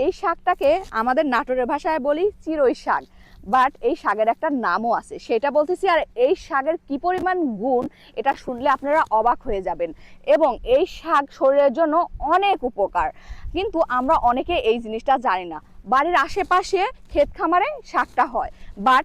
এই শাকটাকে আমাদের নাটোরের ভাষায় বলি চিরই শাক, বাট এই শাকের একটা নামও আছে, সেটা বলতেছি। আর এই শাকের কি পরিমাণ গুণ এটা শুনলে আপনারা অবাক হয়ে যাবেন। এবং এই শাক শরীরের জন্য অনেক উপকার, কিন্তু আমরা অনেকে এই জিনিসটা জানি না। বাড়ির আশেপাশে ক্ষেত খামারে শাকটা হয়, বাট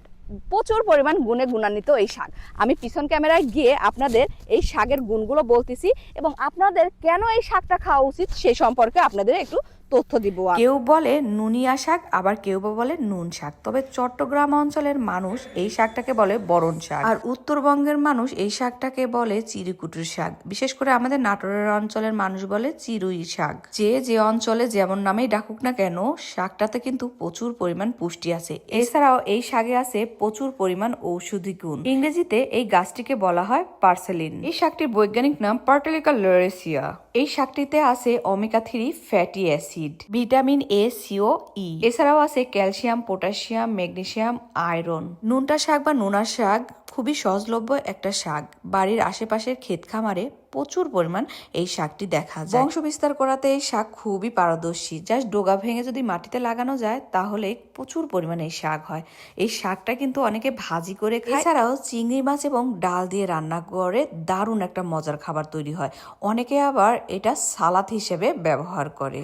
প্রচুর পরিমাণ গুণে গুণান্বিত এই শাক। আমি পিছন ক্যামেরায় গিয়ে আপনাদের এই শাকের গুণগুলো বলতেছি এবং আপনাদের কেন এই শাকটা খাওয়া উচিত সেই সম্পর্কে আপনাদের একটু তথ্য দিব। কেউ বলে নুনিয়া শাক, আবার কেউ বা বলে নুন শাক। তবে চট্টগ্রাম অঞ্চলের মানুষ এই শাকটাকে বলে বরণ শাক, আর উত্তরবঙ্গের মানুষ এই শাকটাকে বলে চিরিকুটুর শাক। বিশেষ করে আমাদের নাটোরের অঞ্চলের মানুষ বলে চিরুই শাক। যে যে অঞ্চলে যেমন নামেই ডাকুক না কেন, শাকটাতে কিন্তু প্রচুর পরিমাণ পুষ্টি আছে। এছাড়াও এই শাকে আছে প্রচুর পরিমাণ ঔষধি গুণ। ইংরেজিতে এই গাছটিকে বলা হয় পার্সেলিন। এই শাকটির বৈজ্ঞানিক নাম পার্টেলিকা লরেসিয়া। এই শাকটিতে আছে omega 3 fatty acid, vitamin A, C ও ই। এছাড়াও আছে ক্যালসিয়াম, পটাশিয়াম, ম্যাগনেসিয়াম, আয়রন। নুনটা শাক বা নুনা শাক খুবই সহজলভ্য একটা শাক। বাড়ির আশেপাশের ক্ষেত খামারে প্রচুর পরিমাণ এই শাকটি দেখা যায়। বংশ বিস্তার করাতে এই শাক খুবই পারদর্শী। জাস্ট ডগা ভেঙে যদি মাটিতে লাগানো যায় তাহলে প্রচুর পরিমাণে এই শাক হয়। এই শাকটা কিন্তু অনেকে ভাজি করে খায়, এছাড়াও চিংড়ি মাছ এবং ডাল দিয়ে রান্না করে দারুণ একটা মজার খাবার তৈরি হয়। অনেকে আবার এটা সালাদ হিসেবে ব্যবহার করে।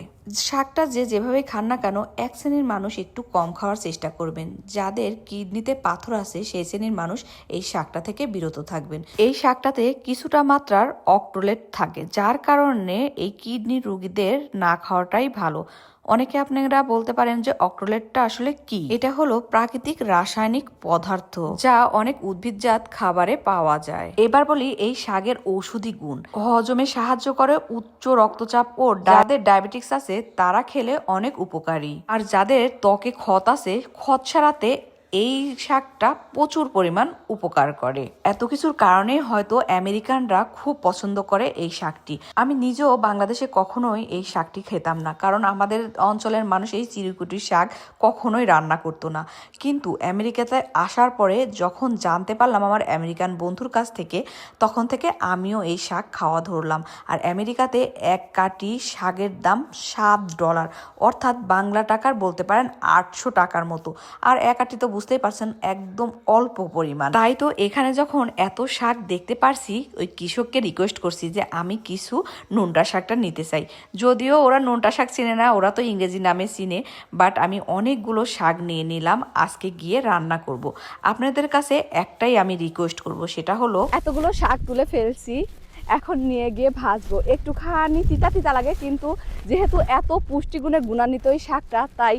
শাকটা যে যেভাবে খান না কেন, এক শ্রেণীর মানুষ একটু কম খাওয়ার চেষ্টা করবেন। যাদের কিডনিতে পাথর আছে সেই শ্রেণীর মানুষ এই শাকটা থেকে বিরত থাকবেন। এই শাকটাতে কিছুটা মাত্রার অক্টোলেট থাকে, যার কারণে এই কিডনি রোগীদের না খাওয়াটাই ভালো। অনেকে আপনারা বলতে পারেন যে অক্টোলেটটা আসলে কি? এটা হলো প্রাকৃতিক রাসায়নিক পদার্থ যা অনেক উদ্ভিদজাত খাবারে পাওয়া যায়। এবার বলি এই শাকের ঔষধি গুণ। হজমে সাহায্য করে, উচ্চ রক্তচাপ ও যাদের ডায়াবেটিক্স আছে তারা খেলে অনেক উপকারী। আর যাদের ত্বকে ক্ষত আছে, ক্ষত সারাতে এই শাকটা প্রচুর পরিমাণ উপকার করে। এত কিছুর কারণে হয়তো আমেরিকানরা খুব পছন্দ করে এই শাকটি। আমি নিজেও বাংলাদেশে কখনোই এই শাকটি খেতাম না, কারণ আমাদের অঞ্চলের মানুষ এই চিরিকুটির শাক কখনোই রান্না করতো না। কিন্তু আমেরিকাতে আসার পরে যখন জানতে পারলাম আমার আমেরিকান বন্ধুর কাছ থেকে, তখন থেকে আমিও এই শাক খাওয়া ধরলাম। আর আমেরিকাতে এক কাটি শাকের দাম $7, অর্থাৎ বাংলা টাকার বলতে পারেন 800 টাকার মতো। আর এক কাটি তো বুঝতেই পারছেন একদম অল্প পরিমাণ। তাই তো এখানে যখন এত শাক দেখতে পারছি, ওই কৃষককে রিকোয়েস্ট করছি যে আমি কিছু নোনটা শাকটা নিতে চাই। যদিও ওরা নোনটা শাক চিনে না, ওরা তো ইংরেজি নামে চিনে, বাট আমি অনেকগুলো শাক নিয়ে নিলাম। আজকে গিয়ে রান্না করব। আপনাদের কাছে একটাই আমি রিকোয়েস্ট করব, সেটা হলো এতগুলো শাক তুলে ফেলছি, এখন নিয়ে গিয়ে ভাজবো। একটুখানি তিতা তিতা লাগে, কিন্তু যেহেতু এত পুষ্টিগুণে গুণান্বিত এই শাকটা, তাই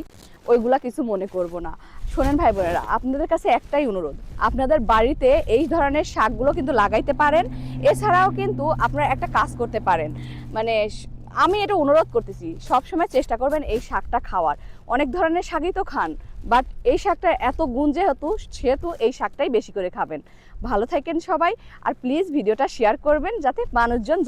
ওইগুলা কিছু মনে করব না। শোনেন ভাই বোনেরা, আপনাদের কাছে একটাই অনুরোধ, আপনাদের বাড়িতে এই ধরনের শাকগুলো কিন্তু লাগাইতে পারেন। এছাড়াও কিন্তু আপনারা একটা কাজ করতে পারেন, মানে আমি এটা অনুরোধ করতেছি, সবসময় চেষ্টা করবেন এই শাকটা খাওয়ার। অনেক ধরনের শাকই তো খান, বাট এই শাকটা এত গুণ সেহেতু এই শাকটাই বেশি করে খাবেন। ভালো থাকেন সবাই, আর প্লিজ ভিডিওটা শেয়ার করবেন যাতে মানুষজন